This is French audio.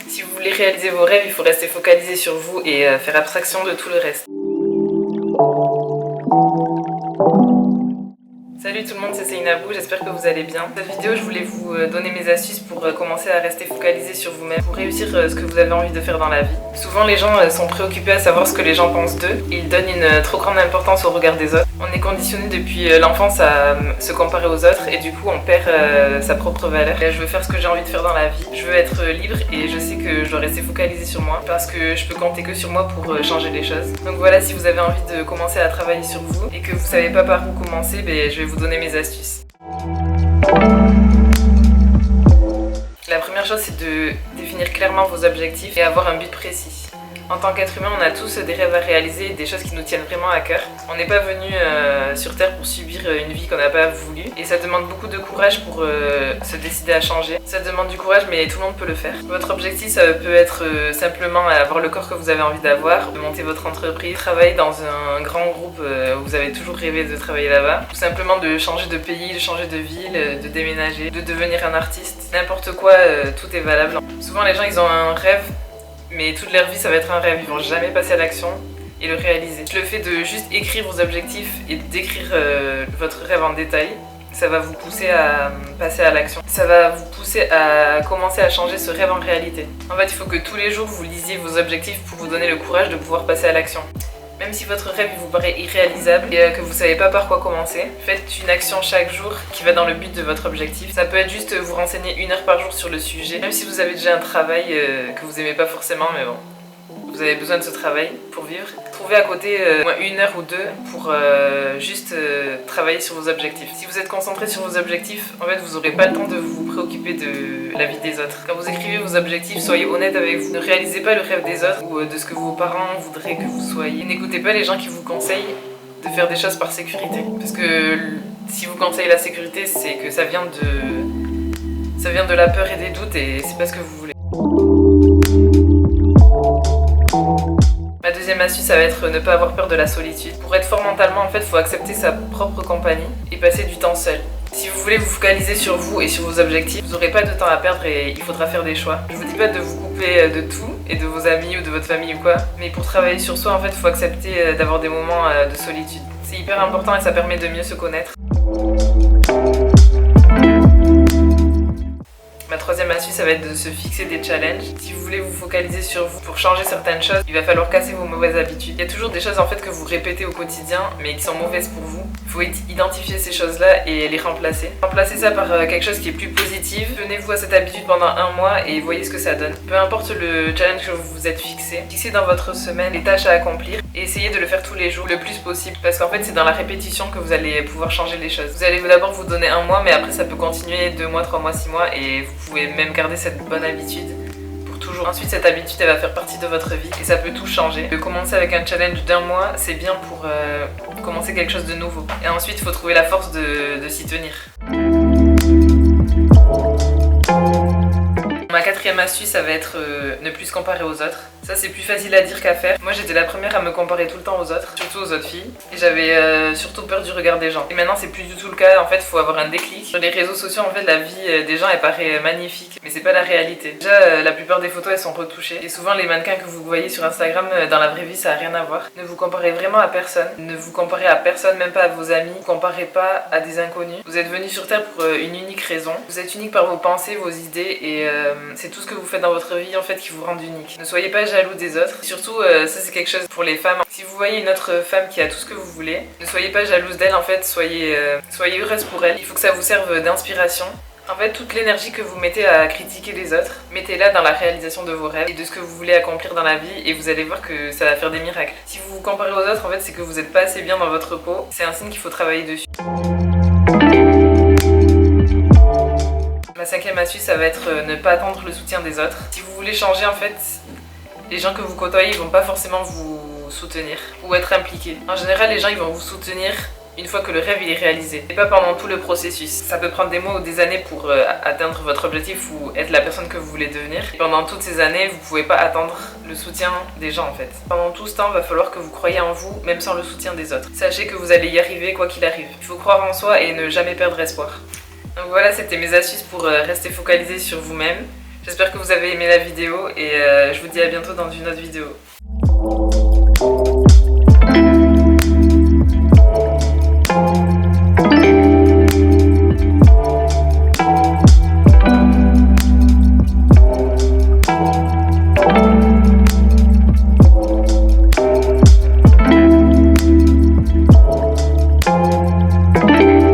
Si vous voulez réaliser vos rêves, il faut rester focalisé sur vous et faire abstraction de tout le reste. Salut tout le monde, c'est Seynabou, j'espère que vous allez bien. Dans cette vidéo, je voulais vous donner mes astuces pour commencer à rester focalisé sur vous-même, pour réussir ce que vous avez envie de faire dans la vie. Souvent, les gens sont préoccupés à savoir ce que les gens pensent d'eux. Ils donnent une trop grande importance au regard des autres. On est conditionné depuis l'enfance à se comparer aux autres et du coup, on perd sa propre valeur. Je veux faire ce que j'ai envie de faire dans la vie. Je veux être libre et je sais que je dois rester focalisé sur moi parce que je peux compter que sur moi pour changer les choses. Donc voilà, si vous avez envie de commencer à travailler sur vous et que vous savez pas par où commencer, je vais vous donner mes astuces. La première chose, c'est de définir clairement vos objectifs et avoir un but précis. En tant qu'être humain, on a tous des rêves à réaliser, des choses qui nous tiennent vraiment à cœur. On n'est pas venu sur Terre pour subir une vie qu'on n'a pas voulu. Et ça demande beaucoup de courage pour se décider à changer. Ça demande du courage, mais tout le monde peut le faire. Votre objectif, ça peut être simplement avoir le corps que vous avez envie d'avoir, de monter votre entreprise, travailler dans un grand groupe où vous avez toujours rêvé de travailler là-bas. Ou simplement de changer de pays, de changer de ville, de déménager, de devenir un artiste. N'importe quoi, tout est valable. Souvent, les gens, ils ont un rêve, mais toute leur vie ça va être un rêve, ils vont jamais passer à l'action et le réaliser. Le fait de juste écrire vos objectifs et d'écrire votre rêve en détail, ça va vous pousser à passer à l'action. Ça va vous pousser à commencer à changer ce rêve en réalité. En fait, il faut que tous les jours vous lisiez vos objectifs pour vous donner le courage de pouvoir passer à l'action. Même si votre rêve vous paraît irréalisable et que vous savez pas par quoi commencer, faites une action chaque jour qui va dans le but de votre objectif. Ça peut être juste vous renseigner 1 heure par jour sur le sujet, même si vous avez déjà un travail que vous aimez pas forcément, mais bon, vous avez besoin de ce travail pour vivre. Trouvez à côté au moins 1 heure ou 2 pour juste travailler sur vos objectifs. Si vous êtes concentré sur vos objectifs, en fait vous n'aurez pas le temps de vous préoccuper de la vie des autres. Quand vous écrivez vos objectifs, soyez honnête avec vous. Ne réalisez pas le rêve des autres ou de ce que vos parents voudraient que vous soyez. N'écoutez pas les gens qui vous conseillent de faire des choses par sécurité. Parce que si vous conseillez la sécurité, c'est que ça vient de la peur et des doutes et c'est pas ce que vous voulez. Ma deuxième astuce, ça va être ne pas avoir peur de la solitude. Pour être fort mentalement, en fait, il faut accepter sa propre compagnie et passer du temps seul. Si vous voulez vous focaliser sur vous et sur vos objectifs, vous n'aurez pas de temps à perdre et il faudra faire des choix. Je vous dis pas de vous couper de tout et de vos amis ou de votre famille ou quoi, mais pour travailler sur soi, en fait, il faut accepter d'avoir des moments de solitude. C'est hyper important et ça permet de mieux se connaître. Ma troisième astuce, ça va être de se fixer des challenges. Si vous voulez vous focaliser sur vous pour changer certaines choses, il va falloir casser vos mauvaises habitudes. Il y a toujours des choses en fait que vous répétez au quotidien mais qui sont mauvaises pour vous. Il faut identifier ces choses-là et les remplacer. Remplacez ça par quelque chose qui est plus positif. Tenez-vous à cette habitude pendant 1 mois et voyez ce que ça donne. Peu importe le challenge que vous vous êtes fixé, fixez dans votre semaine les tâches à accomplir et essayez de le faire tous les jours le plus possible parce qu'en fait c'est dans la répétition que vous allez pouvoir changer les choses. Vous allez d'abord vous donner 1 mois mais après ça peut continuer 2 mois, 3 mois, 6 mois et vous pouvez même garder cette bonne habitude pour toujours. Ensuite, cette habitude, elle va faire partie de votre vie et ça peut tout changer. De commencer avec un challenge d'1 mois, c'est bien pour commencer quelque chose de nouveau. Et ensuite, il faut trouver la force de s'y tenir. Ma quatrième astuce, ça va être ne plus se comparer aux autres. Ça, c'est plus facile à dire qu'à faire. Moi, j'étais la première à me comparer tout le temps aux autres, surtout aux autres filles. Et j'avais surtout peur du regard des gens. Et maintenant, c'est plus du tout le cas. En fait, il faut avoir un déclic. Sur les réseaux sociaux, en fait, la vie des gens, elle paraît magnifique. Mais c'est pas la réalité. Déjà, la plupart des photos, elles sont retouchées. Et souvent, les mannequins que vous voyez sur Instagram, dans la vraie vie, ça a rien à voir. Ne vous comparez vraiment à personne. Ne vous comparez à personne, même pas à vos amis. Ne vous comparez pas à des inconnus. Vous êtes venus sur Terre pour une unique raison. Vous êtes unique par vos pensées, vos idées. Et c'est tout ce que vous faites dans votre vie, en fait, qui vous rend unique. Ne soyez pas jaloux des autres. Surtout, ça c'est quelque chose pour les femmes. Si vous voyez une autre femme qui a tout ce que vous voulez, ne soyez pas jalouse d'elle, en fait, soyez heureuse pour elle. Il faut que ça vous serve d'inspiration. En fait, toute l'énergie que vous mettez à critiquer les autres, mettez-la dans la réalisation de vos rêves et de ce que vous voulez accomplir dans la vie et vous allez voir que ça va faire des miracles. Si vous vous comparez aux autres, en fait, c'est que vous n'êtes pas assez bien dans votre peau. C'est un signe qu'il faut travailler dessus. Ma cinquième astuce, ça va être ne pas attendre le soutien des autres. Si vous voulez changer, en fait, les gens que vous côtoyez, ils vont pas forcément vous soutenir ou être impliqués. En général, les gens, ils vont vous soutenir une fois que le rêve il est réalisé, et pas pendant tout le processus. Ça peut prendre des mois ou des années pour atteindre votre objectif ou être la personne que vous voulez devenir. Et pendant toutes ces années, vous pouvez pas attendre le soutien des gens en fait. Pendant tout ce temps, il va falloir que vous croyez en vous, même sans le soutien des autres. Sachez que vous allez y arriver quoi qu'il arrive. Il faut croire en soi et ne jamais perdre espoir. Donc voilà, c'était mes astuces pour rester focalisé sur vous-même, J'espère que vous avez aimé la vidéo et je vous dis à bientôt dans une autre vidéo.